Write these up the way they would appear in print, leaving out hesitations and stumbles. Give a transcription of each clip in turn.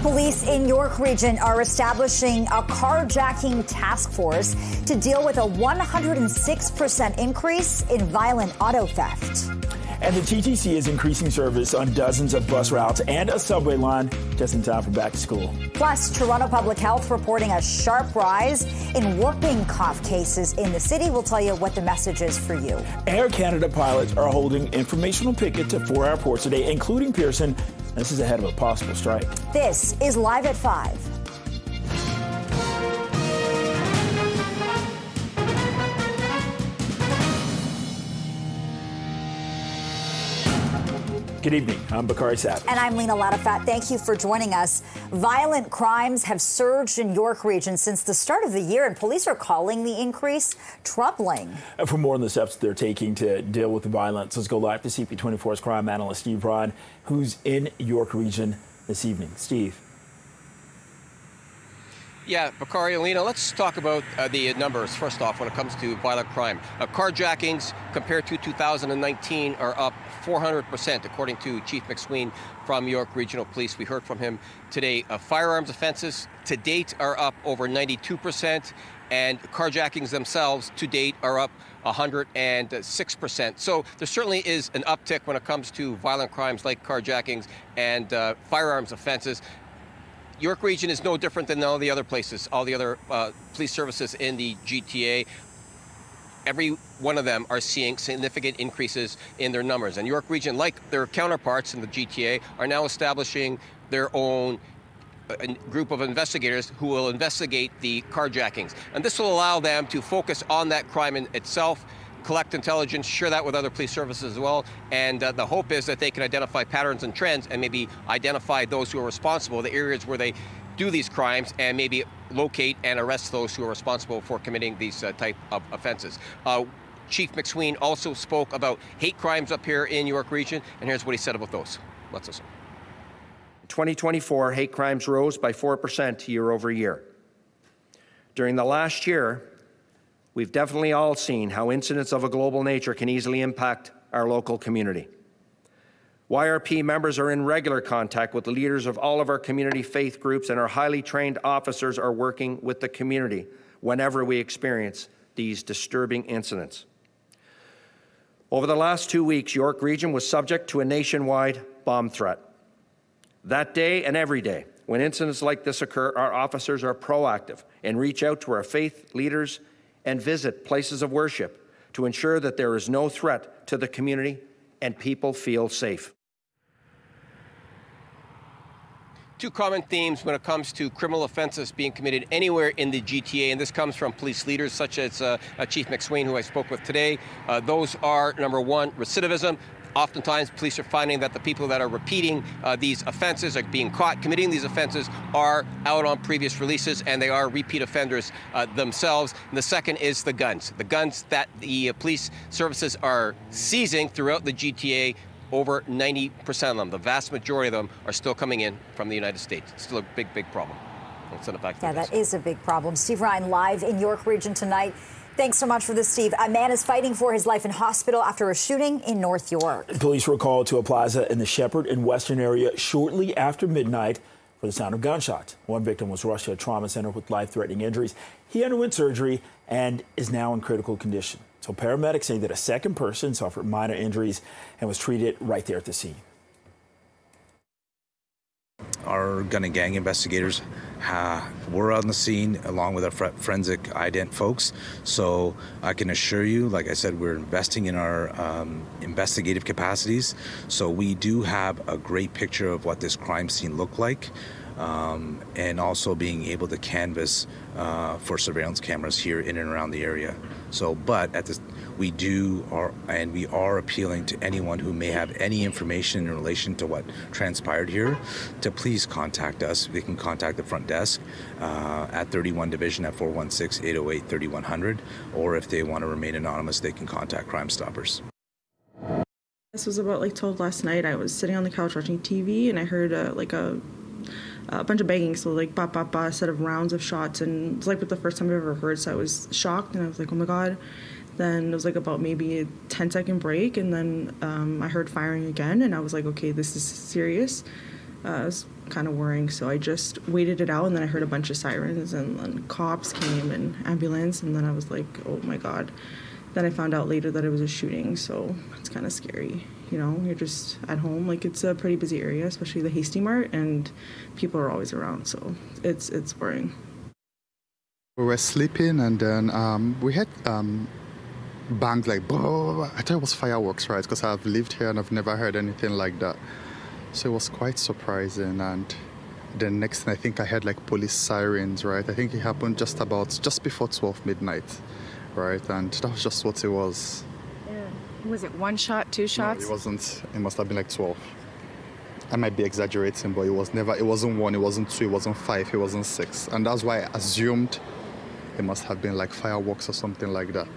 Police in York Region are establishing a carjacking task force to deal with a 106% increase in violent auto theft. And the TTC is increasing service on dozens of bus routes and a subway line just in time for back to school. Plus, Toronto Public Health reporting a sharp rise in whooping cough cases in the city. We'll tell you what the message is for you. Air Canada pilots are holding informational picket to 4 airports today, including Pearson. This is ahead of a possible strike. This is Live at 5. Good evening. I'm Bakari Savage. And I'm Lena Latifat. Thank you for joining us. Violent crimes have surged in York Region since the start of the year, and police are calling the increase troubling. For more on the steps they're taking to deal with the violence, let's go live to CP24's crime analyst Steve Rod, who's in York Region this evening. Steve. Yeah, Bakari and Lena, let's talk about the numbers. First off, when it comes to violent crime, carjackings compared to 2019 are up 400%, according to Chief McSween from York Regional Police. We heard from him today. Firearms offenses to date are up over 92%, and carjackings themselves to date are up 106%. So there certainly is an uptick when it comes to violent crimes like carjackings and firearms offenses. York Region is no different than all the other places, all the other police services in the GTA. Every one of them are seeing significant increases in their numbers. And York Region, like their counterparts in the GTA, are now establishing their own group of investigators who will investigate the carjackings. And this will allow them to focus on that crime in itself, collect intelligence, share that with other police services as well. And the hope is that they can identify patterns and trends and maybe identify those who are responsible, the areas where they do these crimes, and maybe locate and arrest those who are responsible for committing these type of offenses. Chief McSween also spoke about hate crimes up here in York Region, and here's what he said about those. Let's listen. In 2024, hate crimes rose by 4% year over year. During the last year, we've definitely all seen how incidents of a global nature can easily impact our local community. YRP members are in regular contact with the leaders of all of our community faith groups, and our highly trained officers are working with the community whenever we experience these disturbing incidents. Over the last 2 weeks, York Region was subject to a nationwide bomb threat. That day and every day, when incidents like this occur, our officers are proactive and reach out to our faith leaders and visit places of worship to ensure that there is no threat to the community and people feel safe. Two common themes when it comes to criminal offenses being committed anywhere in the GTA, and this comes from police leaders such as Chief McSween, who I spoke with today. Those are, number one, recidivism. Oftentimes, police are finding that the people that are repeating these offenses, are being caught committing these offenses, are out on previous releases, and they are repeat offenders themselves. And the second is the guns. The guns that the police services are seizing throughout the GTA, over 90% of them, the vast majority of them, are still coming in from the United States. It's still a big, big problem. Let's send it back to that is a big problem. Steve Ryan live in York Region tonight. Thanks so much for this, Steve. A man is fighting for his life in hospital after a shooting in North York. Police were called to a plaza in the Shepherd and Weston area shortly after midnight for the sound of gunshots. One victim was rushed to a trauma center with life-threatening injuries. He underwent surgery and is now in critical condition. So paramedics say that a second person suffered minor injuries and was treated right there at the scene. Our gun and gang investigators were on the scene along with our forensic ident folks. So I can assure you, like I said, we're investing in our investigative capacities. So we do have a great picture of what this crime scene looked like, and also being able to canvass for surveillance cameras here in and around the area. So, but at this, we are appealing to anyone who may have any information in relation to what transpired here to please contact us. They can contact the front desk at 31 Division at 416-808-3100, or if they want to remain anonymous, they can contact Crime Stoppers. This was about 12 last night. I was sitting on the couch watching TV, and I heard a bunch of banging, so ba ba ba, a set of rounds of shots, and it's the first time I've ever heard, so I was shocked, and I was like, oh my God. Then it was about maybe a 10-second break, and then I heard firing again, and I was like, okay, this is serious. It was kind of worrying, so I just waited it out, and then I heard a bunch of sirens, and then cops came and ambulance, and then I was like, oh my God. Then I found out later that it was a shooting, so it's kind of scary. You know, you're just at home. Like, it's a pretty busy area, especially the Hasty Mart, and people are always around, so it's worrying. We were sleeping, and then we had bangs like, blah, blah, blah. I thought it was fireworks, right? Because I've lived here and I've never heard anything like that. So it was quite surprising. And the next thing, I think I heard like police sirens, right? I think it happened just before 12 midnight, right? And that was just what it was. Yeah. Was it one shot, two shots? No, it wasn't. It must have been like 12. I might be exaggerating, but it wasn't 1, it wasn't 2, it wasn't 5, it wasn't 6. And that's why I assumed it must have been like fireworks or something like that.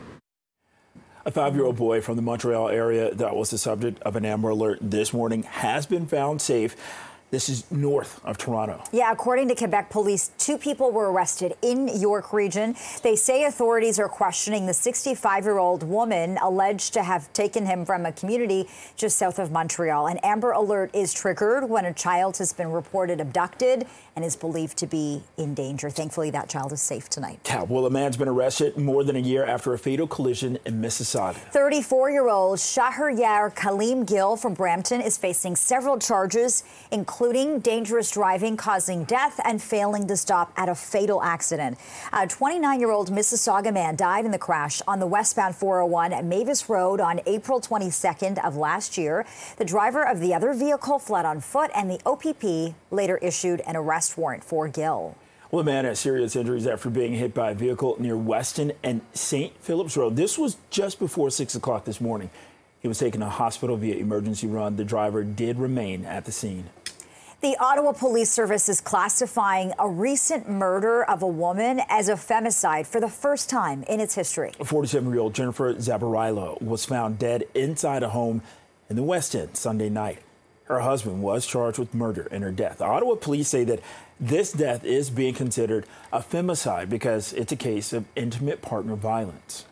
A 5-year-old boy from the Montreal area that was the subject of an Amber Alert this morning has been found safe. This is north of Toronto. Yeah, according to Quebec police, 2 people were arrested in York region. They say authorities are questioning the 65-year-old woman alleged to have taken him from a community just south of Montreal. An Amber Alert is triggered when a child has been reported abducted and is believed to be in danger. Thankfully, that child is safe tonight. Yeah, well, a man's been arrested more than a year after a fatal collision in Mississauga. 34-year-old Shahriyar Kaleem Gill from Brampton is facing several charges, including dangerous driving causing death and failing to stop at a fatal accident. A 29-year-old Mississauga man died in the crash on the westbound 401 at Mavis Road on April 22nd of last year. The driver of the other vehicle fled on foot, and the OPP later issued an arrest warrant for Gill. Well, a man has serious injuries after being hit by a vehicle near Weston and St. Philip's Road. This was just before 6 o'clock this morning. He was taken to the hospital via emergency run. The driver did remain at the scene. The Ottawa Police Service is classifying a recent murder of a woman as a femicide for the first time in its history. 47-year-old Jennifer Zabarilo was found dead inside a home in the West End Sunday night. Her husband was charged with murder in her death. Ottawa police say that this death is being considered a femicide because it's a case of intimate partner violence.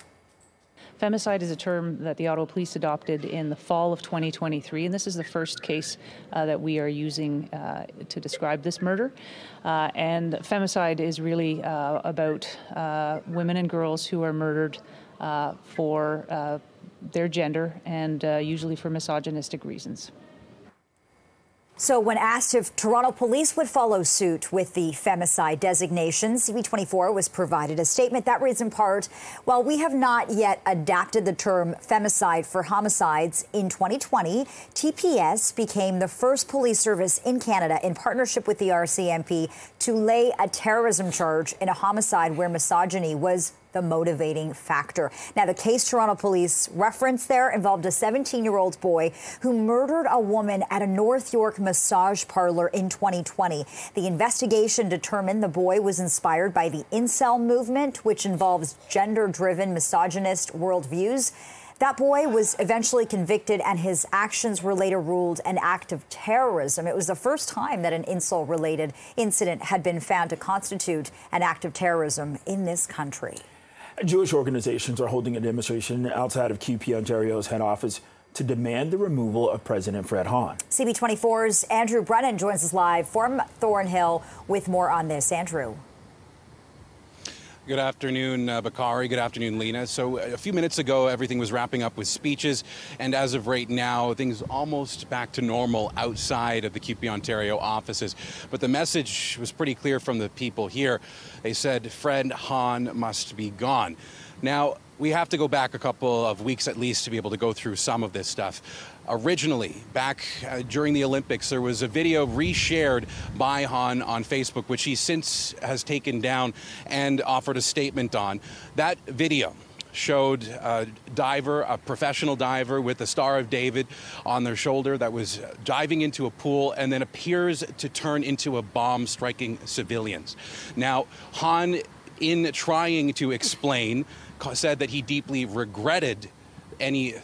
Femicide is a term that the Ottawa Police adopted in the fall of 2023, and this is the first case that we are using to describe this murder. And femicide is really about women and girls who are murdered for their gender and usually for misogynistic reasons. So when asked if Toronto police would follow suit with the femicide designation, CP24 was provided a statement that reads in part, while we have not yet adapted the term femicide for homicides, in 2020, TPS became the first police service in Canada in partnership with the RCMP to lay a terrorism charge in a homicide where misogyny was the motivating factor. Now, the case Toronto police referenced there involved a 17-year-old boy who murdered a woman at a North York massage parlor in 2020. The investigation determined the boy was inspired by the incel movement, which involves gender-driven misogynist worldviews. That boy was eventually convicted, and his actions were later ruled an act of terrorism. It was the first time that an incel-related incident had been found to constitute an act of terrorism in this country. Jewish organizations are holding a demonstration outside of QP Ontario's head office to demand the removal of President Fred Hahn. CP24's Andrew Brennan joins us live from Thornhill with more on this. Andrew. Good afternoon, Bakari. Good afternoon, Lena. So a few minutes ago, everything was wrapping up with speeches. And as of right now, things almost back to normal outside of the QP Ontario offices. But the message was pretty clear from the people here. They said Fred Hahn must be gone. Now, we have to go back a couple of weeks at least to be able to go through some of this stuff. Originally, back during the Olympics, there was a video reshared by Hahn on Facebook, which he since has taken down and offered a statement on. That video showed a diver, a professional diver with the Star of David on their shoulder that was diving into a pool and then appears to turn into a bomb striking civilians. Now, Hahn, in trying to explain, said that he deeply regretted any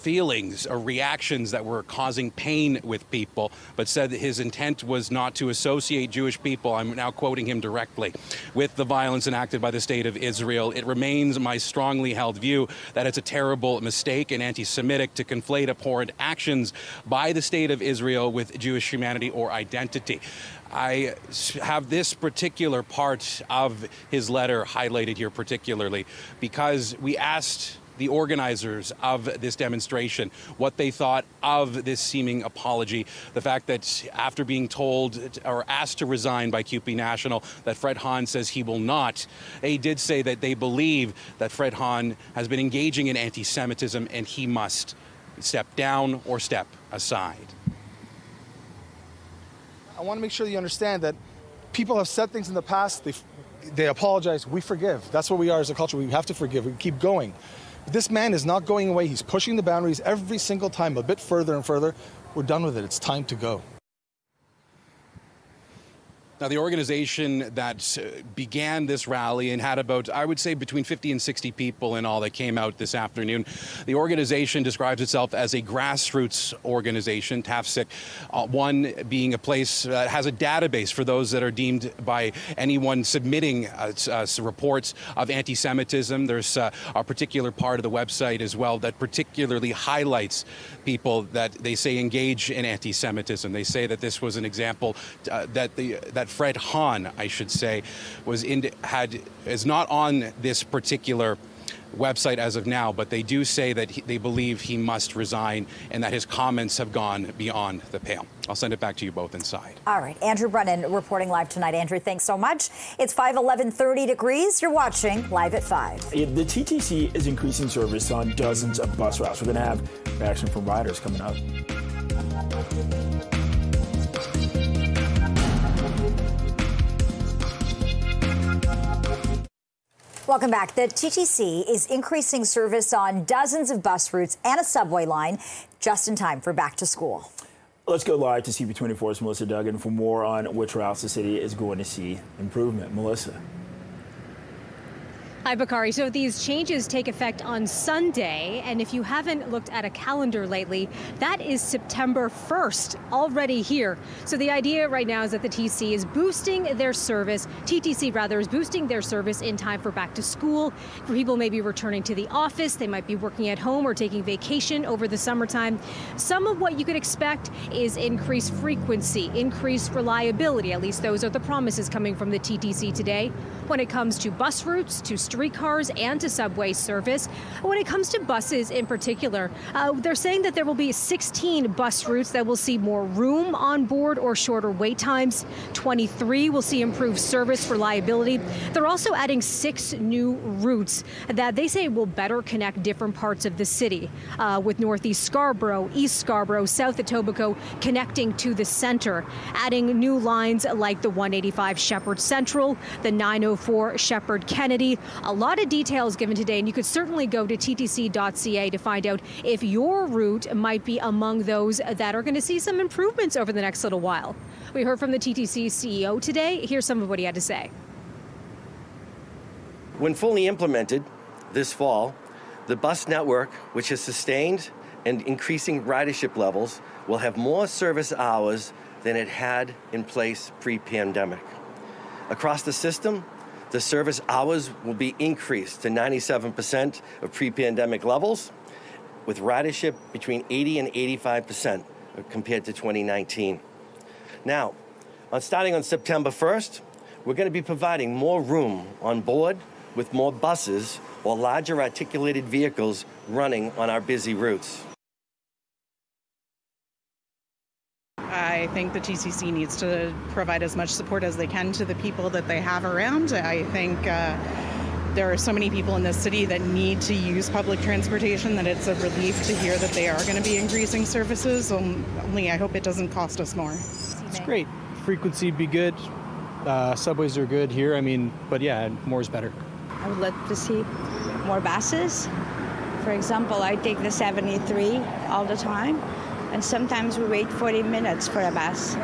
feelings or reactions that were causing pain with people, but said that his intent was not to associate Jewish people, I'm now quoting him directly, with the violence enacted by the State of Israel. It remains my strongly held view that it's a terrible mistake and anti-Semitic to conflate abhorrent actions by the State of Israel with Jewish humanity or identity. I have this particular part of his letter highlighted here particularly because we asked the organizers of this demonstration what they thought of this seeming apology. The fact that after being told or asked to resign by CUPE National that Fred Hahn says he will not, they did say that they believe that Fred Hahn has been engaging in anti-Semitism and he must step down or step aside. I want to make sure that you understand that people have said things in the past, they apologize, we forgive. That's what we are as a culture. We have to forgive, we keep going. This man is not going away. He's pushing the boundaries every single time, a bit further and further. We're done with it. It's time to go. Now, the organization that began this rally and had about, I would say, between 50 and 60 people in all that came out this afternoon, the organization describes itself as a grassroots organization, TAFSIC, one being a place that has a database for those that are deemed by anyone submitting reports of anti-Semitism. There's a particular part of the website as well that particularly highlights people that they say engage in anti-Semitism. They say that this was an example that Fred Hahn, I should say, is not on this particular website as of now, but they do say that they believe he must resign and that his comments have gone beyond the pale. I'll send it back to you both inside. All right. Andrew Brennan reporting live tonight. Andrew, thanks so much. It's 5:11, 30 degrees. You're watching Live at 5. The TTC is increasing service on dozens of bus routes. We're going to have reaction from riders coming up. Welcome back. The TTC is increasing service on dozens of bus routes and a subway line just in time for back to school. Let's go live to CP24's Melissa Duggan for more on which routes the city is going to see improvement. Melissa. Hi, Bakari. So these changes take effect on Sunday, and if you haven't looked at a calendar lately, that is September 1st, already here. So the idea right now is that the TTC is boosting their service, is boosting their service in time for back to school. For people maybe returning to the office, they might be working at home or taking vacation over the summertime. Some of what you could expect is increased frequency, increased reliability. At least those are the promises coming from the TTC today. When it comes to bus routes, to streetcars, and to subway service. When it comes to buses in particular, they're saying that there will be 16 bus routes that will see more room on board or shorter wait times. 23 will see improved service reliability. They're also adding 6 new routes that they say will better connect different parts of the city, with Northeast Scarborough, East Scarborough, South Etobicoke connecting to the center, adding new lines like the 185 Shepherd Central, the 904 Shepherd Kennedy. A lot of details given today, and you could certainly go to ttc.ca to find out if your route might be among those that are going to see some improvements over the next little while. We heard from the TTC CEO today. Here's some of what he had to say. When fully implemented this fall, the bus network, which has sustained and increasing ridership levels, will have more service hours than it had in place pre-pandemic. Across the system, the service hours will be increased to 97% of pre-pandemic levels, with ridership between 80 and 85% compared to 2019. Now, starting on September 1st, we're going to be providing more room on board with more buses or larger articulated vehicles running on our busy routes. I think the TTC needs to provide as much support as they can to the people that they have around. I think there are so many people in this city that need to use public transportation that it's a relief to hear that they are going to be increasing services. Only I hope it doesn't cost us more. It's great. Frequency would be good. Subways are good here. But yeah, more is better. I would like to see more buses. For example, I take the 73 all the time. And sometimes we wait 40 minutes for a bus.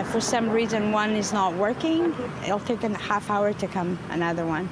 For some reason, one is not working. It'll take a half hour to come another one.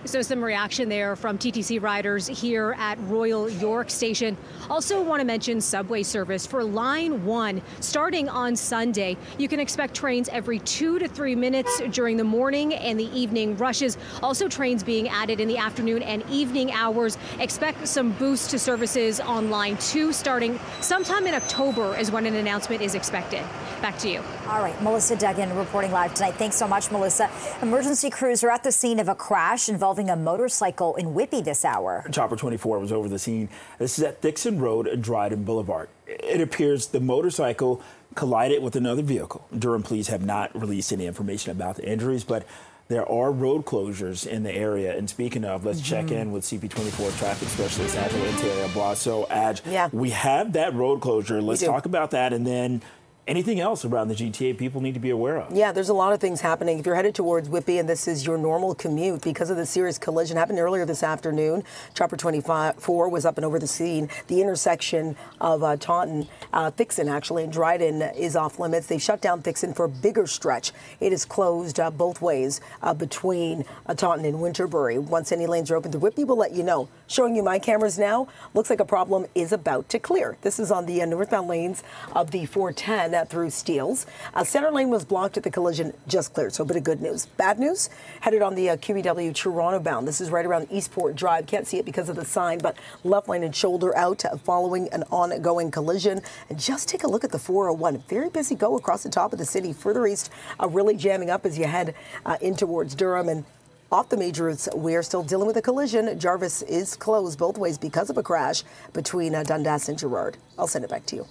So some reaction there from TTC riders here at Royal York Station. Also want to mention subway service for Line 1 starting on Sunday. You can expect trains every 2 to 3 minutes during the morning and the evening rushes. Also trains being added in the afternoon and evening hours. Expect some boost to services on Line 2 starting sometime in October is when an announcement is expected. Back to you. All right, Melissa Duggan reporting live tonight. Thanks so much, Melissa. Emergency crews are at the scene of a crash involving a motorcycle in Whitby this hour. Chopper 24 was over the scene. This is at Dixon Road and Dryden Boulevard. It appears the motorcycle collided with another vehicle. Durham police have not released any information about the injuries, but there are road closures in the area. And speaking of, let's check in with CP24 traffic specialist Angela Interior. So, we have that road closure. Let's talk about that, and then anything else around the GTA people need to be aware of? Yeah, there's a lot of things happening. If you're headed towards Whitby and this is your normal commute because of the serious collision happened earlier this afternoon, Chopper 24 was up and over the scene. The intersection of Taunton, Thixon actually, and Dryden is off limits. They shut down Thixon for a bigger stretch. It is closed both ways between Taunton and Winterbury. Once any lanes are open to Whitby, we'll let you know. Showing you my cameras now, looks like a problem is about to clear. This is on the northbound lanes of the 410 through Steeles. Center lane was blocked at the collision, just cleared, so a bit of good news. Bad news, headed on the QEW Toronto bound. This is right around Eastport Drive. Can't see it because of the sign, but left lane and shoulder out following an ongoing collision. And just take a look at the 401. Very busy go across the top of the city. Further east, really jamming up as you head in towards Durham. And off the major routes, we are still dealing with a collision. Jarvis is closed both ways because of a crash between Dundas and Gerrard. I'll send it back to you.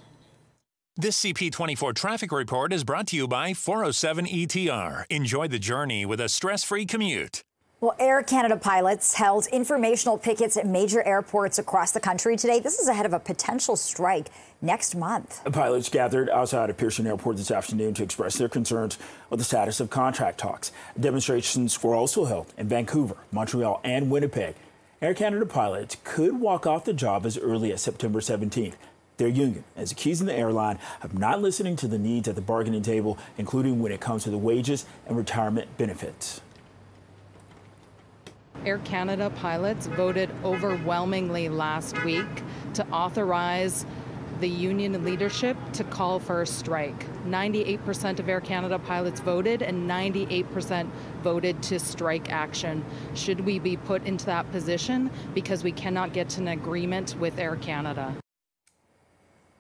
This CP24 traffic report is brought to you by 407 ETR. Enjoy the journey with a stress-free commute. Well, Air Canada pilots held informational pickets at major airports across the country today. This is ahead of a potential strike next month. The pilots gathered outside of Pearson Airport this afternoon to express their concerns with the status of contract talks. Demonstrations were also held in Vancouver, Montreal, and Winnipeg. Air Canada pilots could walk off the job as early as September 17th. Their union is accusing the airline of not listening to the needs at the bargaining table, including when it comes to the wages and retirement benefits. Air Canada pilots voted overwhelmingly last week to authorize the union leadership to call for a strike. 98% of Air Canada pilots voted and 98% voted to strike action. Should we be put into that position because we cannot get to an agreement with Air Canada?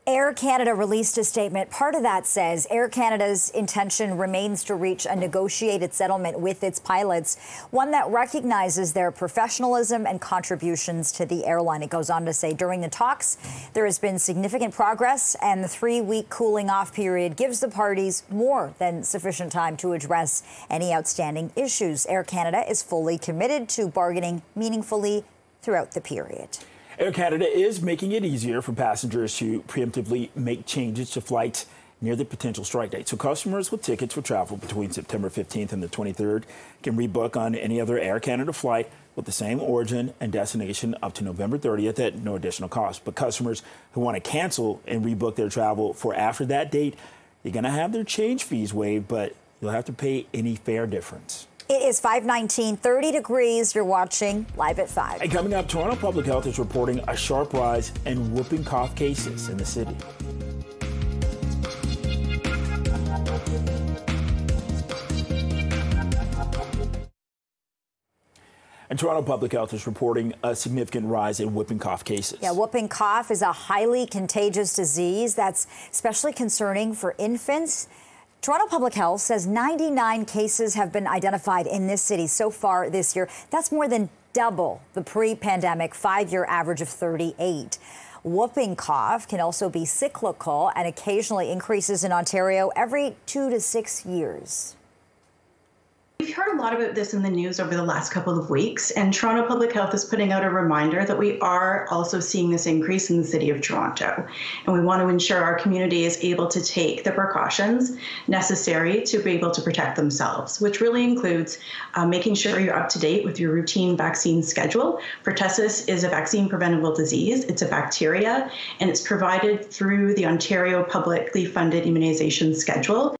Air Canada released a statement. Part of that says Air Canada's intention remains to reach a negotiated settlement with its pilots, one that recognizes their professionalism and contributions to the airline. It goes on to say during the talks, there has been significant progress, and the 3-week cooling off period gives the parties more than sufficient time to address any outstanding issues. Air Canada is fully committed to bargaining meaningfully throughout the period. Air Canada is making it easier for passengers to preemptively make changes to flights near the potential strike date. So customers with tickets for travel between September 15th and the 23rd can rebook on any other Air Canada flight with the same origin and destination up to November 30th at no additional cost. But customers who want to cancel and rebook their travel for after that date, they're going to have their change fees waived, but you'll have to pay any fare difference. It is 5:19, 30 degrees. You're watching Live at 5. And coming up, Toronto Public Health is reporting a sharp rise in whooping cough cases in the city. And Toronto Public Health is reporting a significant rise in whooping cough cases. Yeah, whooping cough is a highly contagious disease that's especially concerning for infants. Toronto Public Health says 99 cases have been identified in this city so far this year. That's more than double the pre-pandemic 5-year average of 38. Whooping cough can also be cyclical and occasionally increases in Ontario every 2 to 6 years. We've heard a lot about this in the news over the last couple of weeks, and Toronto Public Health is putting out a reminder that we are also seeing this increase in the city of Toronto. And we want to ensure our community is able to take the precautions necessary to be able to protect themselves, which really includes making sure you're up to date with your routine vaccine schedule. Pertussis is a vaccine preventable disease. It's a bacteria, and it's provided through the Ontario publicly funded immunization schedule.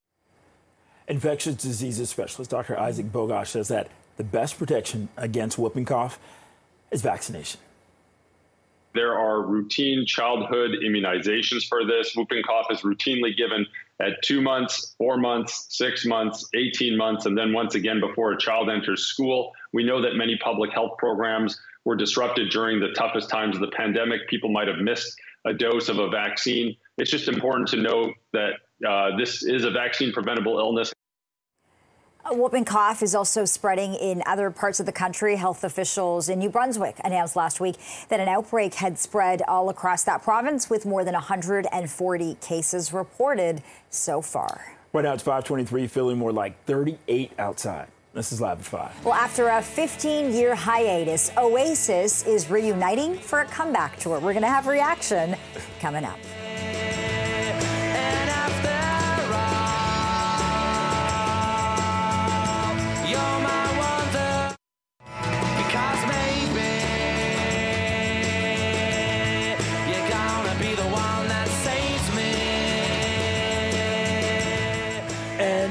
Infectious diseases specialist Dr. Isaac Bogosh says that the best protection against whooping cough is vaccination. There are routine childhood immunizations for this. Whooping cough is routinely given at 2 months, 4 months, 6 months, 18 months, and then once again before a child enters school. We know that many public health programs were disrupted during the toughest times of the pandemic. People might have missed a dose of a vaccine. It's just important to note that this is a vaccine-preventable illness. Whooping cough is also spreading in other parts of the country. Health officials in New Brunswick announced last week that an outbreak had spread all across that province, with more than 140 cases reported so far. Right now it's 5:23, feeling more like 38 outside. This is Live at 5. Well, after a 15-year hiatus, Oasis is reuniting for a comeback tour. We're going to have reaction coming up.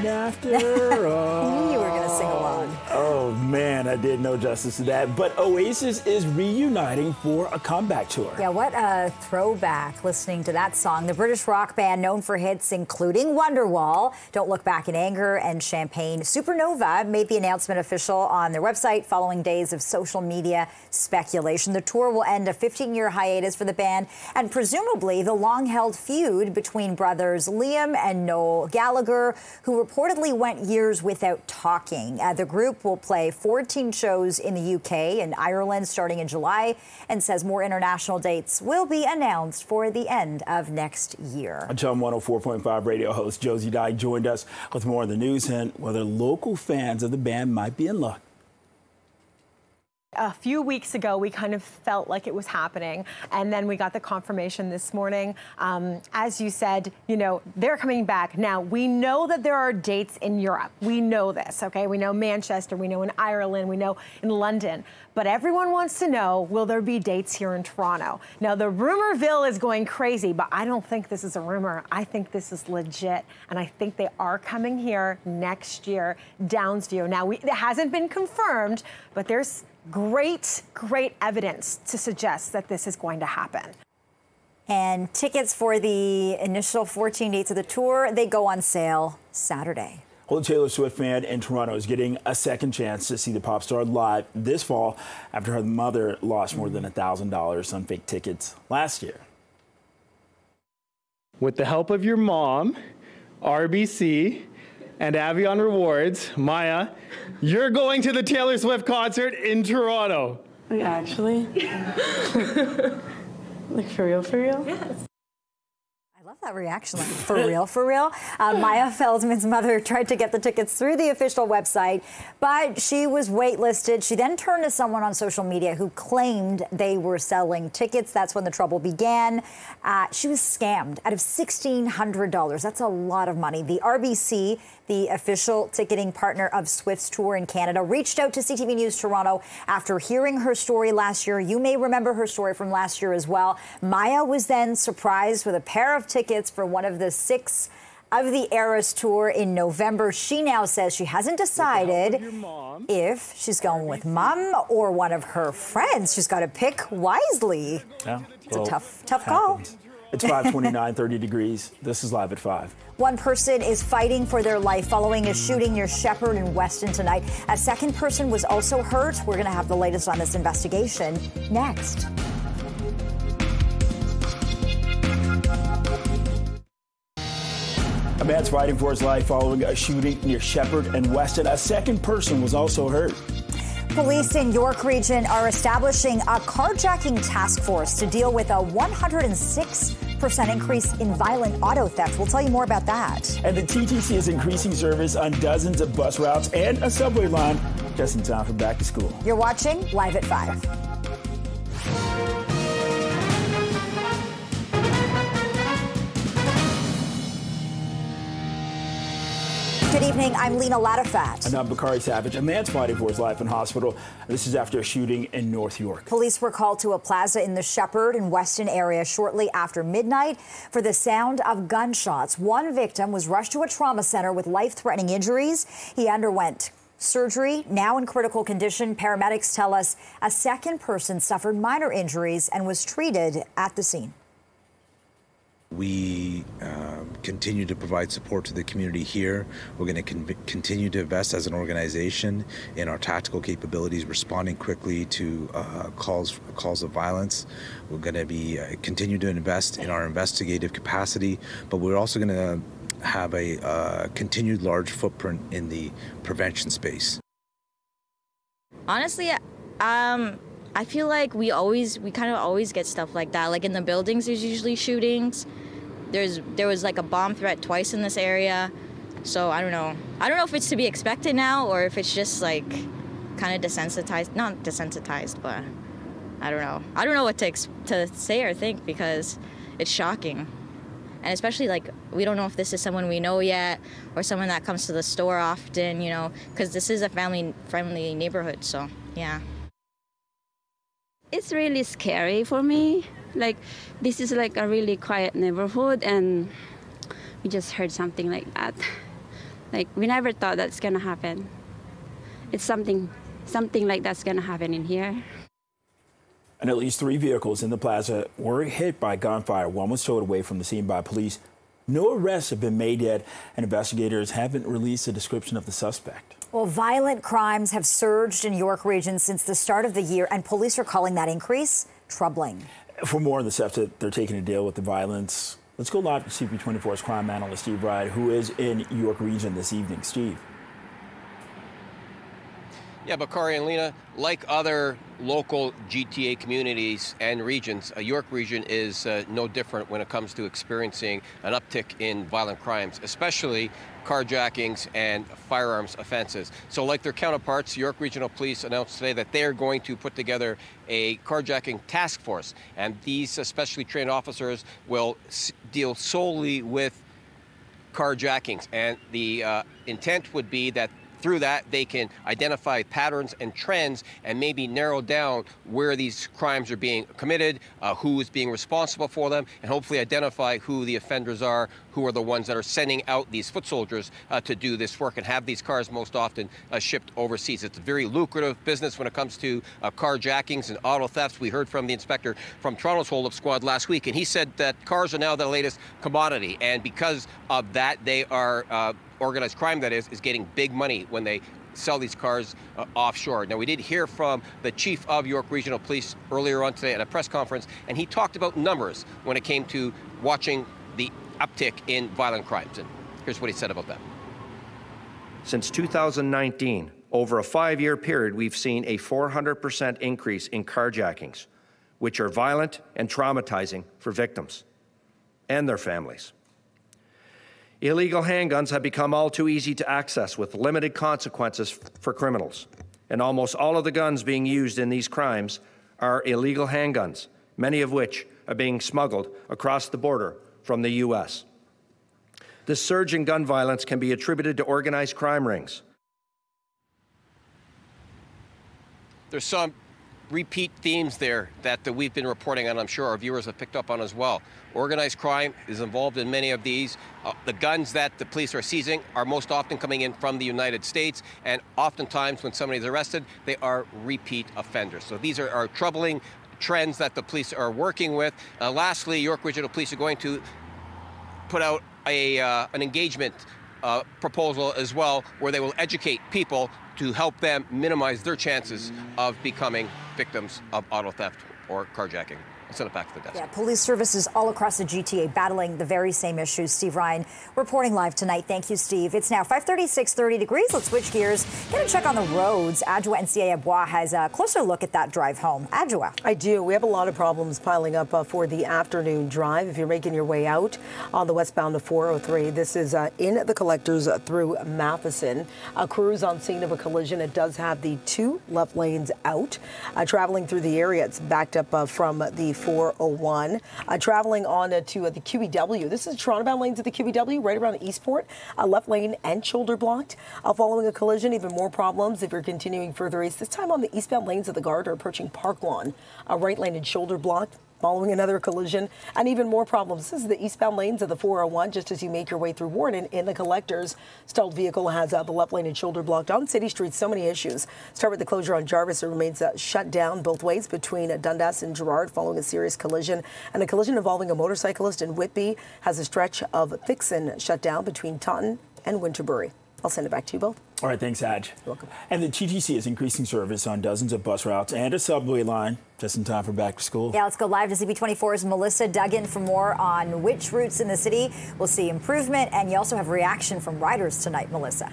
After all. I knew you were going to sing along. Oh, man, I did no justice to that. But Oasis is reuniting for a comeback tour. Yeah, what a throwback listening to that song. The British rock band known for hits including Wonderwall, Don't Look Back in Anger, and Champagne Supernova made the announcement official on their website following days of social media speculation. The tour will end a 15-year hiatus for the band and presumably the long-held feud between brothers Liam and Noel Gallagher, who reportedly went years without talking. The group will play 14 shows in the UK and Ireland starting in July, and says more international dates will be announced for the end of next year. Chum 104.5 radio host Josie Dye joined us with more of the news and whether local fans of the band might be in luck. A few weeks ago, we kind of felt like it was happening, and then we got the confirmation this morning. As you said, you know, they're coming back. Now, we know that there are dates in Europe. We know this, okay? We know Manchester, we know in Ireland, we know in London. But everyone wants to know, will there be dates here in Toronto? Now, the rumorville is going crazy, but I don't think this is a rumor. I think this is legit, and I think they are coming here next year, Downsview. Now, it hasn't been confirmed, but there's great evidence to suggest that this is going to happen. And tickets for the initial 14 dates of the tour, they go on sale Saturday. Well, the Taylor Swift fan in Toronto is getting a second chance to see the pop star live this fall after her mother lost more than $1,000 on fake tickets last year. With the help of your mom, RBC, and Avion Rewards, Maya, you're going to the Taylor Swift concert in Toronto. Actually? Like, for real, for real? Yes. I love that reaction, like, for real, for real. Maya Feldman's mother tried to get the tickets through the official website, but she was waitlisted. She then turned to someone on social media who claimed they were selling tickets. That's when the trouble began. She was scammed out of $1,600. That's a lot of money. The RBC, the official ticketing partner of Swift's tour in Canada, reached out to CTV News Toronto after hearing her story last year. You may remember her story from last year as well. Maya was then surprised with a pair of tickets for one of the 6 of the Eras tour in November. She now says she hasn't decided if she's going with mom or one of her friends. She's got to pick wisely. Yeah, it's a tough call. It's 5:29, 30 degrees. This is Live at 5. One person is fighting for their life following a shooting near Shepherd and Weston tonight. A second person was also hurt. We're going to have the latest on this investigation next. A man's fighting for his life following a shooting near Shepherd and Weston. A second person was also hurt. Police in York Region are establishing a carjacking task force to deal with a 106% increase in violent auto theft. We'll tell you more about that. And the TTC is increasing service on dozens of bus routes and a subway line just in time for back to school. You're watching Live at 5. Good evening, I'm Lena Latifat. And I'm Bakari Savage. A man's fighting for his life in hospital. This is after a shooting in North York. Police were called to a plaza in the Shepherd and Weston area shortly after midnight for the sound of gunshots. One victim was rushed to a trauma center with life-threatening injuries. He underwent Surgery now in critical condition. Paramedics tell us a second person suffered minor injuries and was treated at the scene. We continue to provide support to the community here. We're going to continue to invest as an organization in our tactical capabilities, responding quickly to calls of violence. We're going to be continue to invest in our investigative capacity, but we're also going to have a continued large footprint in the prevention space. Honestly, I feel like we kind of always get stuff like that. Like in the buildings, there's usually shootings. There was like a bomb threat twice in this area. So I don't know. I don't know if it's to be expected now or if it's just like kind of desensitized. Not desensitized, but I don't know. I don't know what to say or think because it's shocking. And especially like we don't know if this is someone we know yet or someone that comes to the store often, you know, because this is a family-friendly neighborhood. So yeah. It's really scary for me. Like, this is like a really quiet neighborhood, and we just heard something like that. Like, we never thought that's gonna happen. It's something like that's gonna happen in here. And at least 3 vehicles in the plaza were hit by gunfire. One was towed away from the scene by police. No arrests have been made yet, and investigators haven't released a description of the suspect. Well, violent crimes have surged in York Region since the start of the year, and police are calling that increase troubling. For more on the steps that they're taking to deal with the violence, let's go live to CP24's crime analyst Steve Wright, who is in York Region this evening. Steve. Yeah, Bakari and Lena, like other local GTA communities and regions, York Region is no different when it comes to experiencing an uptick in violent crimes, especially carjackings and firearms offenses. So like their counterparts, York Regional Police announced today that they are going to put together a carjacking task force. And these specially trained officers will deal solely with carjackings. And the intent would be that through that, they can identify patterns and trends and maybe narrow down where these crimes are being committed, who is being responsible for them, and hopefully identify who the offenders are, who are the ones that are sending out these foot soldiers to do this work and have these cars most often shipped overseas. It's a very lucrative business when it comes to carjackings and auto thefts. We heard from the inspector from Toronto's hold-up squad last week, and he said that cars are now the latest commodity, and because of that, they are organized crime, that is getting big money when they sell these cars offshore. Now, we did hear from the chief of York Regional Police earlier on today at a press conference, and he talked about numbers when it came to watching the uptick in violent crimes. And here's what he said about that. Since 2019, over a 5-year period, we've seen a 400% increase in carjackings, which are violent and traumatizing for victims and their families. Illegal handguns have become all too easy to access with limited consequences for criminals. And almost all of the guns being used in these crimes are illegal handguns, many of which are being smuggled across the border from the U.S. This surge in gun violence can be attributed to organized crime rings. There's some repeat themes there that we've been reporting on. I'm sure our viewers have picked up on as well. Organized crime is involved in many of these. The guns that the police are seizing are most often coming in from the United States, and oftentimes when somebody's arrested, they are repeat offenders. So these are troubling trends that the police are working with. Lastly, York Regional Police are going to put out an engagement proposal as well, where they will educate people to help them minimize their chances of becoming victims of auto theft or carjacking. I'll send it back to the desk. Yeah, police services all across the GTA battling the very same issues. Steve Ryan reporting live tonight. Thank you, Steve. It's now 5:36, 30 degrees. Let's switch gears. Get a check on the roads. Adjoa NCA Abois has a closer look at that drive home. Adjoa. I do. We have a lot of problems piling up for the afternoon drive. If you're making your way out on the westbound of 403, this is in the collectors through Matheson. Crews on scene of a collision. It does have the 2 left lanes out. Traveling through the area, it's backed up from the 401. Traveling on to the QEW. This is Toronto-bound lanes of the QEW right around Eastport. Left lane and shoulder blocked. Following a collision, even more problems if you're continuing further east. This time on the eastbound lanes of the Guard are approaching Park Lawn. Right lane and shoulder blocked. following another collision, and even more problems. This is the eastbound lanes of the 401, just as you make your way through Warren in the collectors. Stalled vehicle has the left lane and shoulder blocked on City Street. So many issues. Start with the closure on Jarvis. It remains shut down both ways between Dundas and Gerrard following a serious collision. And a collision involving a motorcyclist in Whitby has a stretch of Thixon shut down between Taunton and Winterbury. I'll send it back to you both. All right, thanks, Adj. You're welcome. And the TTC is increasing service on dozens of bus routes and a subway line just in time for back to school. Yeah, let's go live to CP24's Melissa Duggan for more on which routes in the city will see improvement. And you also have reaction from riders tonight, Melissa.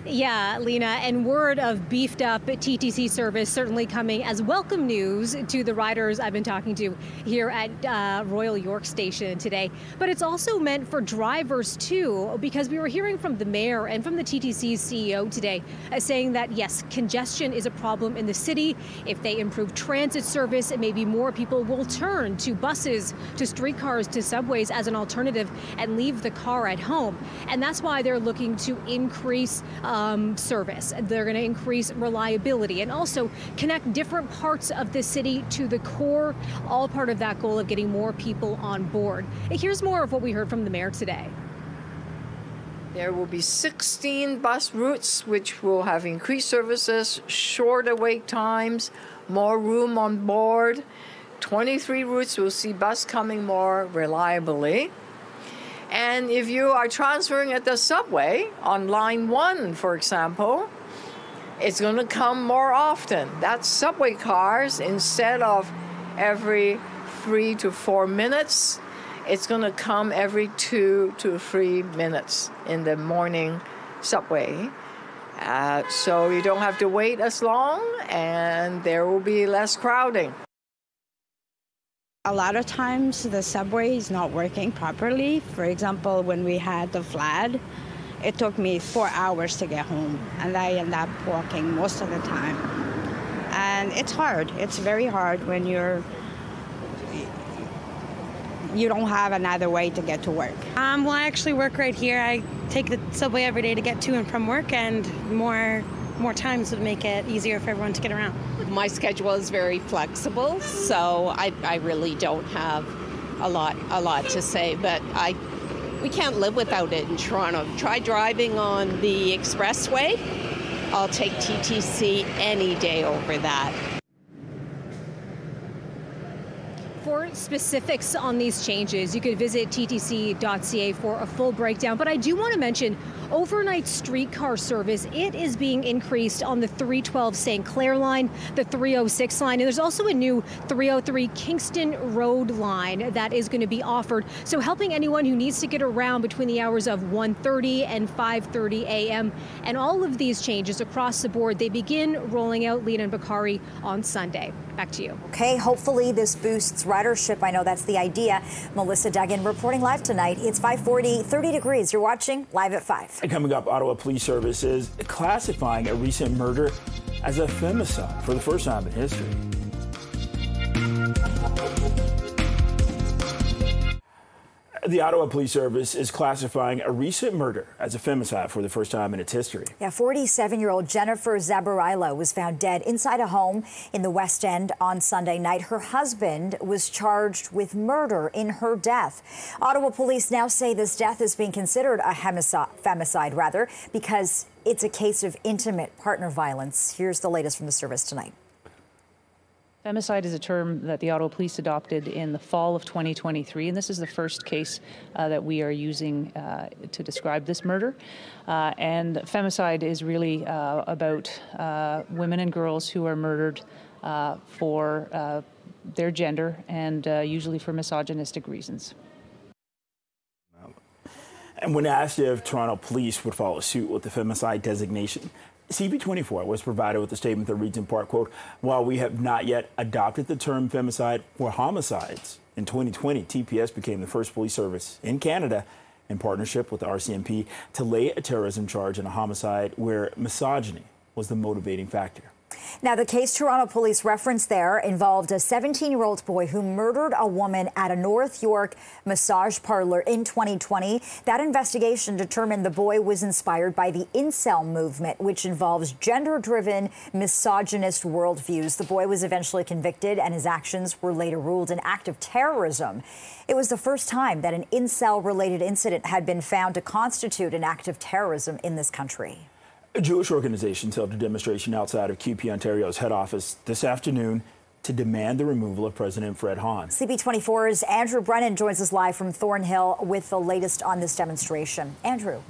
Yeah, Lena, and word of beefed up TTC service certainly coming as welcome news to the riders I've been talking to here at Royal York Station today. But it's also meant for drivers too, because we were hearing from the mayor and from the TTC's CEO today saying that yes, congestion is a problem in the city. If they improve transit service, maybe more people will turn to buses, to streetcars, to subways as an alternative and leave the car at home. And that's why they're looking to increase service. They're going to increase reliability and also connect different parts of the city to the core, all part of that goal of getting more people on board. Here's more of what we heard from the mayor today. There will be 16 bus routes which will have increased services, shorter wait times, more room on board. 23 routes will see bus coming more reliably. And if you are transferring at the subway on line 1, for example, it's going to come more often. That's subway cars. Instead of every 3 to 4 minutes, it's going to come every 2 to 3 minutes in the morning subway. So you don't have to wait as long, and there will be less crowding. A lot of times the subway is not working properly. For example, when we had the flood, it took me 4 hours to get home, and I end up walking most of the time. And it's hard. It's very hard when you don't have another way to get to work. Well, I actually work right here. I take the subway every day to get to and from work, and more times would make it easier for everyone to get around. My schedule is very flexible, so I really don't have a lot to say, but we can't live without it in Toronto. Try driving on the expressway. I'll take TTC any day over that. For specifics on these changes, you could visit ttc.ca for a full breakdown. But I do want to mention overnight streetcar service. It is being increased on the 312 St. Clair line, the 306 line, and there's also a new 303 Kingston Road line that is going to be offered. So helping anyone who needs to get around between the hours of 1:30 and 5:30 a.m. And all of these changes across the board, they begin rolling out, Lena and Bakari, on Sunday. Back to you. Okay, hopefully this boosts ridership. I know that's the idea. Melissa Duggan reporting live tonight. It's 5:40, 30 degrees. You're watching Live at 5. And coming up, Ottawa Police Service is classifying a recent murder as a femicide for the first time in history. The Ottawa Police Service is classifying a recent murder as a femicide for the first time in its history. Yeah, 47-year-old Jennifer Zabarila was found dead inside a home in the West End on Sunday night. Her husband was charged with murder in her death. Ottawa police now say this death is being considered a femicide, because it's a case of intimate partner violence. Here's the latest from the service tonight. Femicide is a term that the Ottawa Police adopted in the fall of 2023, and this is the first case that we are using to describe this murder. And femicide is really about women and girls who are murdered for their gender and usually for misogynistic reasons. And when asked if Toronto police would follow suit with the femicide designation, CP24 was provided with a statement that reads in part, quote, "While we have not yet adopted the term femicide for homicides, in 2020, TPS became the first police service in Canada in partnership with the RCMP to lay a terrorism charge in a homicide where misogyny was the motivating factor." Now, the case Toronto police referenced there involved a 17-year-old boy who murdered a woman at a North York massage parlor in 2020. That investigation determined the boy was inspired by the incel movement, which involves gender-driven, misogynist worldviews. The boy was eventually convicted, and his actions were later ruled an act of terrorism. It was the first time that an incel-related incident had been found to constitute an act of terrorism in this country. Jewish organizations held a demonstration outside of CUPE Ontario's head office this afternoon to demand the removal of President Fred Hahn. CP24's Andrew Brennan joins us live from Thornhill with the latest on this demonstration. Andrew.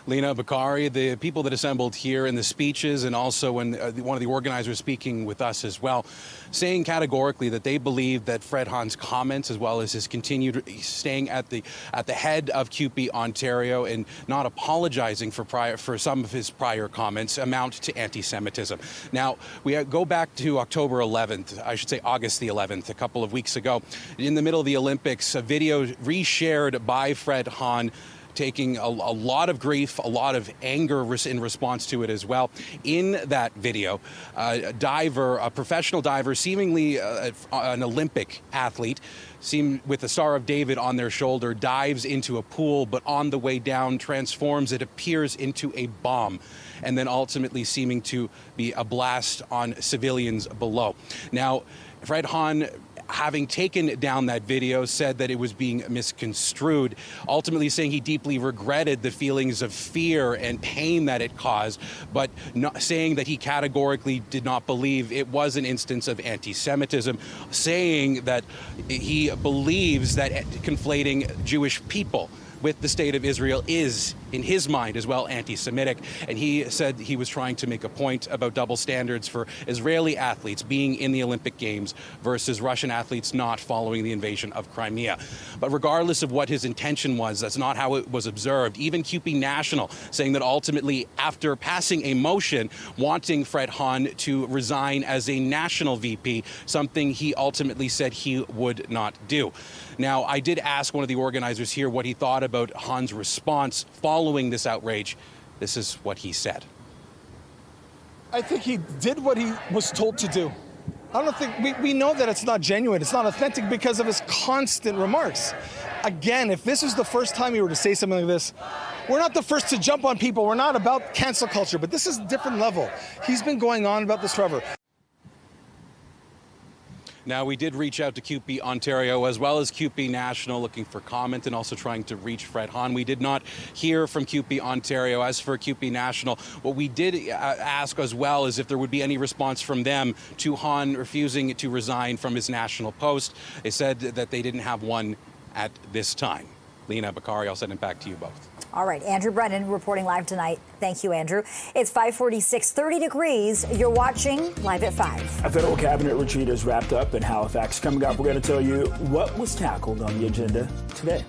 Lena, Bakari, the people that assembled here in the speeches, and also when one of the organizers speaking with us as well, saying categorically that they believe that Fred Hahn's comments, as well as his continued staying at the head of CUPE Ontario and not apologizing for some of his prior comments, amount to anti-Semitism. Now, we go back to October 11th, I should say August the 11th, a couple of weeks ago, in the middle of the Olympics, a video reshared by Fred Hahn, taking a lot of grief, a lot of anger in response to it as well. In that video, a professional diver, seemingly an Olympic athlete, with the Star of David on their shoulder, dives into a pool, but on the way down transforms, it appears, into a bomb, and then ultimately seeming to be a blast on civilians below. Now, Fred Hahn, having taken down that video, said that it was being misconstrued, ultimately saying he deeply regretted the feelings of fear and pain that it caused, but saying that he categorically did not believe it was an instance of anti-Semitism, saying that he believes that conflating Jewish people with the state of Israel is, in his mind as well, anti-Semitic. And he said he was trying to make a point about double standards for Israeli athletes being in the Olympic Games versus Russian athletes not following the invasion of Crimea. But regardless of what his intention was, that's not how it was observed. Even CUPE National saying that ultimately, after passing a motion wanting Fred Hahn to resign as a national VP, something he ultimately said he would not do. Now, I did ask one of the organizers here what he thought about Hahn's response following this outrage. This is what he said. I think he did what he was told to do. I don't think, we know that it's not genuine, it's not authentic because of his constant remarks. Again, if this is the first time he were to say something like this, we're not the first to jump on people. We're not about cancel culture, but this is a different level. He's been going on about this forever. Now, we did reach out to CUPE Ontario as well as CUPE National looking for comment and also trying to reach Fred Hahn. We did not hear from CUPE Ontario. As for CUPE National, what we did ask as well is if there would be any response from them to Hahn refusing to resign from his national post. They said that they didn't have one at this time. Lena, Bakari, I'll send it back to you both. All right, Andrew Brennan reporting live tonight. Thank you, Andrew. It's 5:46, 30 degrees. You're watching Live at 5. A federal cabinet retreat is wrapped up in Halifax. Coming up, we're going to tell you what was tackled on the agenda today.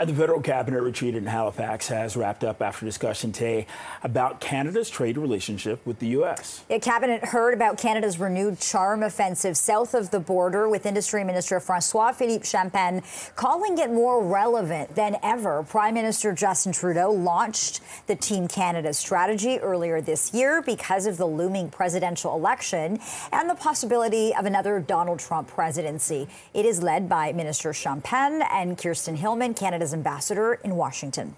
The federal cabinet retreat in Halifax has wrapped up after discussion today about Canada's trade relationship with the U.S. The cabinet heard about Canada's renewed charm offensive south of the border, with Industry Minister François-Philippe Champagne calling it more relevant than ever. Prime Minister Justin Trudeau launched the Team Canada strategy earlier this year because of the looming presidential election and the possibility of another Donald Trump presidency. It is led by Minister Champagne and Kirsten Hillman, Canada's ambassador in Washington.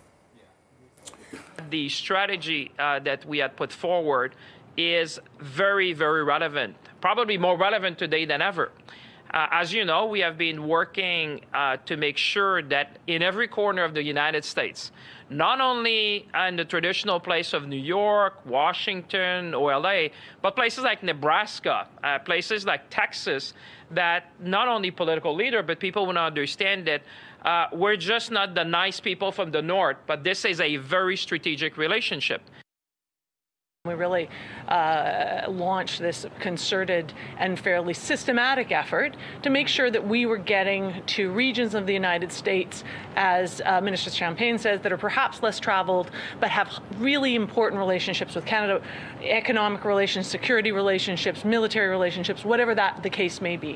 The strategy that we had put forward is very, very relevant, probably more relevant today than ever. As you know, we have been working to make sure that in every corner of the United States, not only in the traditional place of New York, Washington, or LA, but places like Nebraska, places like Texas, that not only political leaders, but people will understand that we're just not the nice people from the north, but this is a very strategic relationship. We really launched this concerted and fairly systematic effort to make sure that we were getting to regions of the United States, as Minister Champagne says, that are perhaps less traveled, but have really important relationships with Canada, economic relations, security relationships, military relationships, whatever the case may be.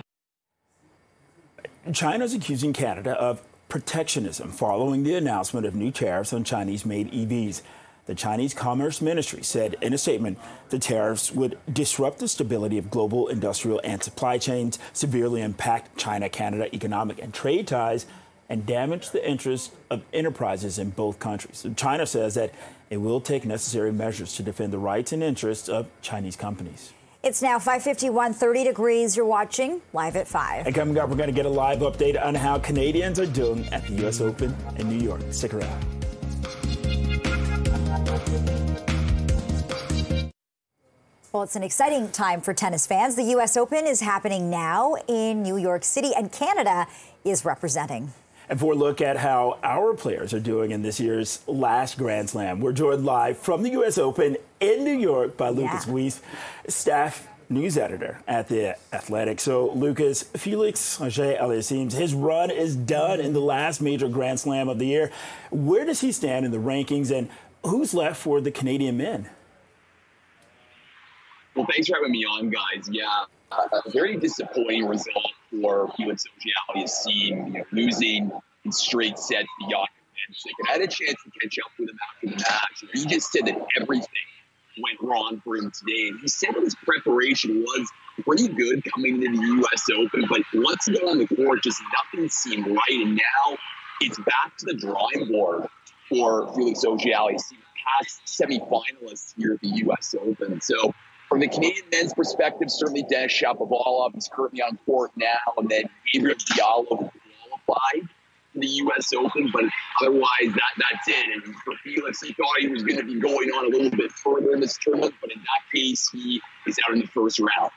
China's accusing Canada of protectionism following the announcement of new tariffs on Chinese-made EVs. The Chinese Commerce Ministry said in a statement the tariffs would disrupt the stability of global industrial and supply chains, severely impact China-Canada economic and trade ties, and damage the interests of enterprises in both countries. China says that it will take necessary measures to defend the rights and interests of Chinese companies. It's now 5:51, 30 degrees. You're watching Live at 5. And coming up, we're going to get a live update on how Canadians are doing at the U.S. Open in New York. Stick around. Well, it's an exciting time for tennis fans. The U.S. Open is happening now in New York City, and Canada is representing. And for a look at how our players are doing in this year's last Grand Slam, we're joined live from the U.S. Open in New York by Lucas Weiss, staff news editor at The Athletic. So, Lucas, Felix Auger-Aliassime, his run is done in the last major Grand Slam of the year. Where does he stand in the rankings, and who's left for the Canadian men? Well, thanks for having me on, guys. Yeah, a very disappointing result for Felix Auger-Aliassime, losing in straight sets to Jan. I had a chance to catch up with him after the match. He just said that everything went wrong for him today. And he said that his preparation was pretty good coming into the U.S. Open, but once he got on the court, just nothing seemed right. And now it's back to the drawing board for Felix Auger-Aliassime, past semifinalists here at the U.S. Open. So from the Canadian men's perspective, certainly Denis Shapovalov is currently on court now, and then Gabriel Diallo qualified for the U.S. Open, but otherwise that's it. And for Felix, he thought he was going to be going on a little bit further in this tournament, but in that case, he is out in the first round.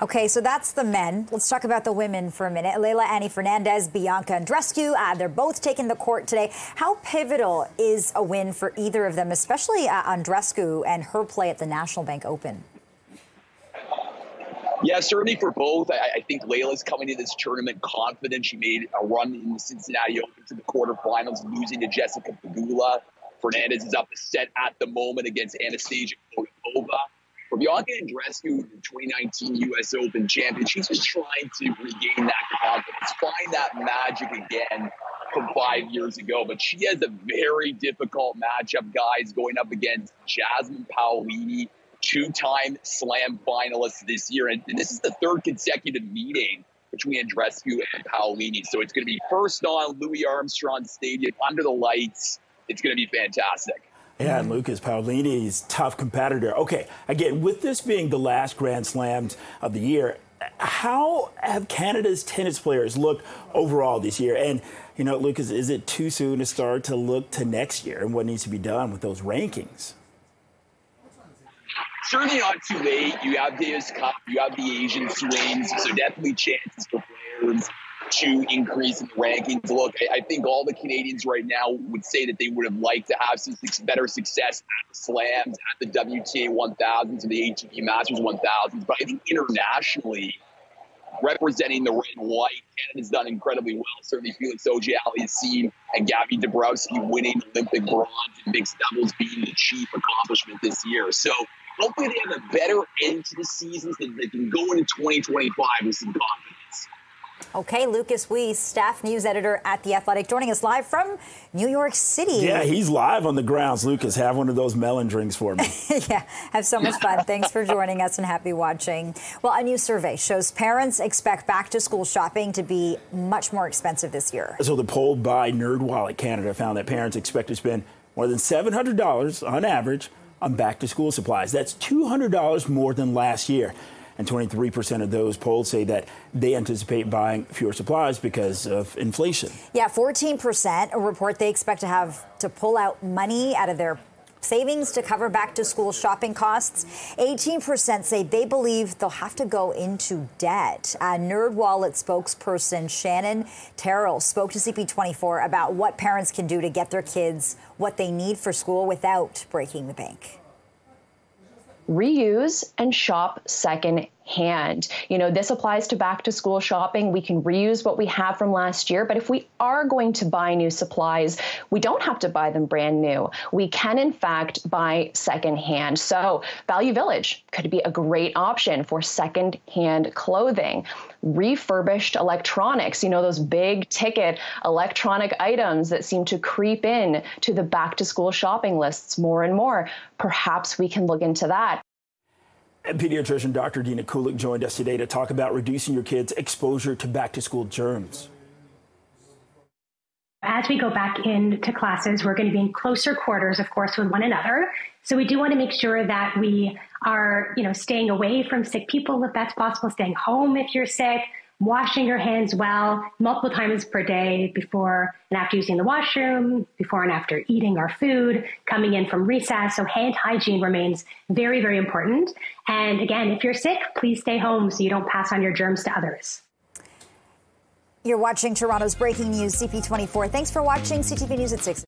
Okay, so that's the men. Let's talk about the women for a minute. Leila Annie Fernandez, Bianca Andreescu, they're both taking the court today. How pivotal is a win for either of them, especially Andreescu and her play at the National Bank Open? Yeah, certainly for both. I think Leila's coming to this tournament confident. She made a run in the Cincinnati Open to the quarterfinals, losing to Jessica Pegula. Fernandez is up a set at the moment against Anastasia Potapova. For Bianca Andreescu, the 2019 U.S. Open champion, she's just trying to regain that confidence, find that magic again from 5 years ago. But she has a very difficult matchup, guys, going up against Jasmine Paolini, two-time Slam finalist this year. And this is the third consecutive meeting between Andreescu and Paolini. So it's going to be first on Louis Armstrong Stadium, under the lights. It's going to be fantastic. Yeah, and Lucas Paolini's tough competitor. Okay, again, with this being the last Grand Slams of the year, how have Canada's tennis players looked overall this year? And, Lucas, is it too soon to start to look to next year and what needs to be done with those rankings? Certainly not too late. You have Davis Cup, you have the Asian swings, so definitely chances for players to increase in the rankings. Look, I think all the Canadians right now would say that they would have liked to have some better success at the Slams, at the WTA 1000s, or the ATP Masters 1000s. But I think internationally, representing the red and white, Canada's done incredibly well. Certainly Felix Auger-Aliassime and Gabby Dabrowski winning Olympic bronze in mixed doubles being the chief accomplishment this year. So hopefully they have a better end to the season so that they can go into 2025 with some confidence. Okay, Lucas Weiss, staff news editor at The Athletic, joining us live from New York City. Yeah, he's live on the grounds. Lucas, have one of those melon drinks for me. Yeah, have so much fun. Thanks for joining us and happy watching. Well, a new survey shows parents expect back-to-school shopping to be much more expensive this year. So the poll by NerdWallet Canada found that parents expect to spend more than $700 on average on back-to-school supplies. That's $200 more than last year. And 23% of those polled say that they anticipate buying fewer supplies because of inflation. Yeah, 14% report they expect to have to pull out money out of their savings to cover back-to-school shopping costs. 18% say they believe they'll have to go into debt. NerdWallet spokesperson Shannon Terrell spoke to CP24 about what parents can do to get their kids what they need for school without breaking the bank. Reuse and shop second hand. You know, this applies to back to school shopping. We can reuse what we have from last year, but if we are going to buy new supplies, we don't have to buy them brand new. We can, in fact, buy secondhand. So Value Village could be a great option for secondhand clothing. Refurbished electronics, you know, those big ticket electronic items that seem to creep in to the back to school shopping lists more and more. Perhaps we can look into that. And pediatrician Dr. Dina Kulik joined us today to talk about reducing your kids' exposure to back-to-school germs. As we go back into classes, we're going to be in closer quarters, of course, with one another. So we do want to make sure that we are, staying away from sick people if that's possible, staying home if you're sick, washing your hands well, multiple times per day before and after using the washroom, before and after eating our food, coming in from recess. So hand hygiene remains very, very important. And again, if you're sick, please stay home so you don't pass on your germs to others. You're watching Toronto's breaking news, CP24. Thanks for watching CTV News at 6.